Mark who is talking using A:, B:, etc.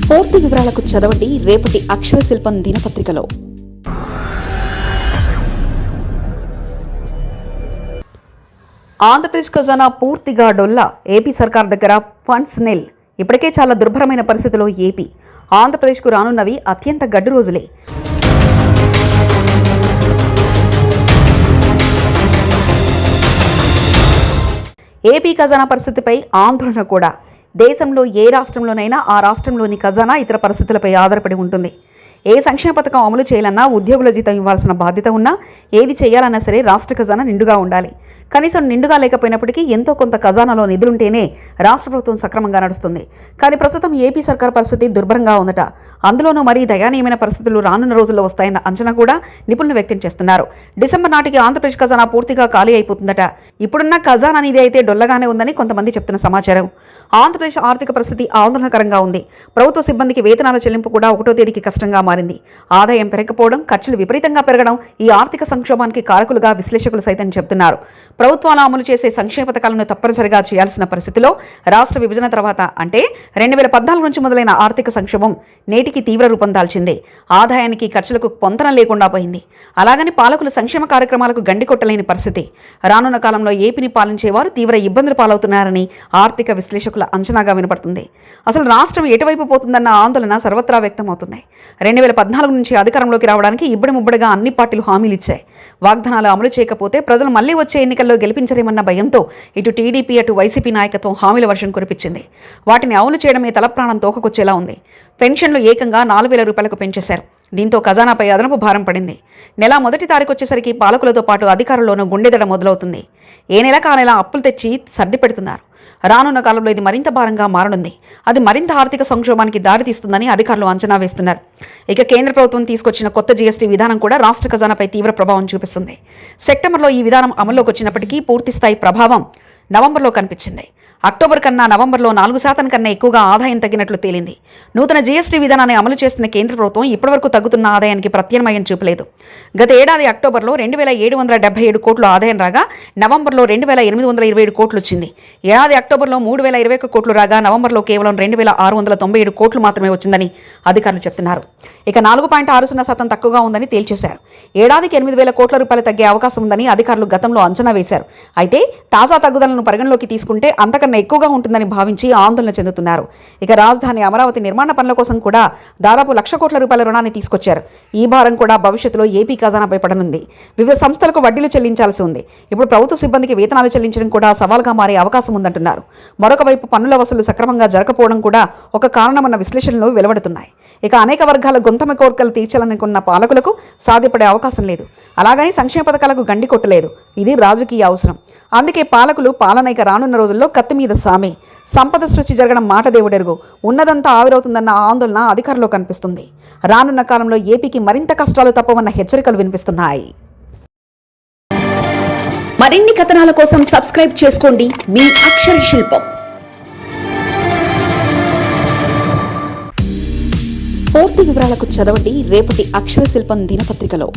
A: పూర్తి వివరాలకు చదవండి రేపటి అక్షర శిల్పం దినపత్రికలో. ఆంధ్రప్రదేశ్ ఖజానా పూర్తిగా డొల్లా. ఏపీ సర్కార్ దగ్గర ఫండ్స్ నిల్. ఇప్పటికే చాలా దుర్భరమైన పరిస్థితిలో ఏపీ. ఆంధ్రప్రదేశ్కు రానున్నవి అత్యంత గడ్డు రోజులే. ఏపీ ఖజానా పరిస్థితిపై ఆందోళన కూడా. దేశంలో ఏ రాష్ట్రంలోనైనా ఆ రాష్ట్రంలోని ఖజానా ఇతర పరిస్థితులపై ఆధారపడి ఉంటుంది. ఏ సంక్షేమ పథకం అమలు చేయాలన్నా, ఉద్యోగుల జీతం ఇవ్వాల్సిన బాధ్యత ఉన్నా, ఏది చేయాలన్నా సరే రాష్ట్ర ఖజానా నిండుగా ఉండాలి. కనీసం నిండుగా లేకపోయినప్పటికీ ఎంతో కొంత ఖజానాలో నిధులుంటేనే రాష్ట్ర ప్రభుత్వం సక్రమంగా నడుస్తుంది. కానీ ప్రస్తుతం ఏపీ సర్కార్ పరిస్థితి దుర్భరంగా ఉందట. అందులోనూ మరీ దయానీయమైన పరిస్థితులు రానున్న రోజుల్లో వస్తాయన్న అంచనా కూడా నిపుణులు వ్యక్తం చేస్తున్నారు. డిసెంబర్ నాటికి ఆంధ్రప్రదేశ్ ఖజానా పూర్తిగా ఖాళీ అయిపోతుందట. ఇప్పుడున్న ఖజానా నిధి అయితే డొల్లగానే ఉందని కొంతమంది చెప్తున్న సమాచారం. ఆంధ్రప్రదేశ్ ఆర్థిక పరిస్థితి ఆందోళనకరంగా ఉంది. ప్రభుత్వ సిబ్బందికి వేతనాల చెల్లింపు కూడా 1వ తేదీకి కష్టంగా మారింది. ఆదాయం పెరగకపోవడం, ఖర్చులు విపరీతంగా పెరగడం ఈ ఆర్థిక సంక్షోభానికి కారకులుగా విశ్లేషకులు సైతం చెబుతున్నారు. ప్రభుత్వాలు అమలు చేసే సంక్షేమ పథకాలను తప్పనిసరిగా చేయాల్సిన పరిస్థితిలో రాష్ట్ర విభజన తర్వాత అంటే 2014 నుంచి మొదలైన ఆర్థిక సంక్షోభం నేటికి తీవ్ర రూపం దాల్చింది. ఆదాయానికి ఖర్చులకు పొంతన లేకుండా పోయింది. అలాగని పాలకులు సంక్షేమ కార్యక్రమాలకు గండి కొట్టలేని పరిస్థితి. రానున్న కాలంలో ఏపీని పాలించేవారు తీవ్ర ఇబ్బందులు పాలవుతున్నారని ఆర్థిక విశ్లేషకుల అంచనాగా వినపడుతుంది. అసలు రాష్ట్రం ఎటువైపు పోతుందన్న ఆందోళన సర్వత్రా వ్యక్తమవుతుంది. 2014 నుంచి అధికారంలోకి రావడానికి ఇబ్బడిముబ్బడిగా అన్ని పార్టీలు హామీలు ఇచ్చాయి. వాగ్దానాలు అమలు చేయకపోతే ప్రజలు మళ్లీ వచ్చే ఎన్నికల్లో గెలిపించరేమన్న భయంతో ఇటు టీడీపీ అటు వైసీపీ నాయకత్వం హామీల వర్షం కురిపించింది. వాటిని అమలు చేయడమే తలప్రాణం తోకకొచ్చేలా ఉంది. పెన్షన్లు ఏకంగా 4,000 రూపాయలకు పెంచేశారు. దీంతో ఖజానాపై అదనపు భారం పడింది. నెల 1వ తారీఖు వచ్చేసరికి పాలకులతో పాటు అధికారుల్లోనూ గుండెదడ మొదలవుతుంది. ఏ నెలకు ఆ నెల అప్పులు తెచ్చి సర్ది పెడుతున్నారు. రానున్న కాలంలో ఇది మరింత భారంగా మారనుంది. అది మరింత ఆర్థిక సంక్షోభానికి దారితీస్తుందని అధికారులు అంచనా వేస్తున్నారు. ఇక కేంద్ర ప్రభుత్వం తీసుకొచ్చిన కొత్త జీఎస్టీ విధానం కూడా రాష్ట్ర ఖజానాపై తీవ్ర ప్రభావం చూపిస్తుంది. సెప్టెంబర్లో ఈ విధానం అమల్లోకి వచ్చినప్పటికీ పూర్తిస్థాయి ప్రభావం నవంబర్లో కనిపించింది. అక్టోబర్ కన్నా నవంబర్లో 4% కన్నా ఎక్కువగా ఆదాయం తగ్గినట్లు తేలింది. నూతన జీఎస్టీ విధానాన్ని అమలు చేస్తున్న కేంద్ర ప్రభుత్వం ఇప్పటివరకు తగ్గుతున్న ఆదాయానికి ప్రత్యామ్నాయం చూపలేదు. గత ఏడాది అక్టోబర్లో 2,777 కోట్లు ఆదాయం రాగా నవంబర్లో 2,827 కోట్లు వచ్చింది. ఏడాది అక్టోబర్లో 3,021 కోట్లు రాగా నవంబర్లో కేవలం 2,697 కోట్లు మాత్రమే వచ్చిందని అధికారులు చెప్తున్నారు. ఇక 4.60% తక్కువగా ఉందని తేల్చేశారు. ఏడాదికి 8,000 కోట్ల రూపాయలు తగ్గే అవకాశం ఉందని అధికారులు గతంలో అంచనా వేశారు. అయితే తాజా తగ్గుదలను పరిగణలోకి తీసుకుంటే అంతకన్నా ఎక్కువగా ఉంటుందని భావించి ఆందోళన చెందుతున్నారు. ఇక రాజధాని అమరావతి నిర్మాణ పనుల కోసం కూడా దాదాపు 1,00,000 కోట్ల రూపాయల రుణాన్ని తీసుకొచ్చారు. ఈ భారం కూడా భవిష్యత్తులో ఏపీ ఖజానాపై పడనుంది. వివిధ సంస్థలకు వడ్డీలు చెల్లించాల్సి ఉంది. ఇప్పుడు ప్రభుత్వ సిబ్బందికి వేతనాలు చెల్లించడం కూడా సవాల్గా మారే అవకాశం ఉందంటున్నారు. మరొక వైపు పన్నుల వసూలు సక్రమంగా జరగకపోవడం కూడా ఒక కారణమన్న విశ్లేషణలు వెలువడుతున్నాయి. ఇక అనేక వర్గాల గొంతమ కోరికలు తీర్చాలనుకున్న పాలకులకు సాధ్యపడే అవకాశం లేదు. అలాగని సంక్షేమ పథకాలకు గండి కొట్టలేదు. ఇది రాజకీయ అవసరం. అందుకే పాలకులు పాలనైక రానున్న రోజుల్లో కత్తి మీద సామే. సంపద సృష్టి జరగడం మాట దేవుడెరుగు. ఉన్నదంతా ఆవిరవుతుందన్న ఆందోళన అధికారంలో కనిపిస్తుంది. రానున్న కాలంలో ఏపీకి మరింత కష్టాలు తప్పవన్న హెచ్చరికలు వినిపిస్తున్నాయి. మరిన్ని కథనాల కోసం సబ్స్క్రైబ్ చేసుకోండి మీ అక్షర శిల్పం. పూర్తి వివరాలకు చదవండి రేపటి అక్షర శిల్పం దినపత్రికలో.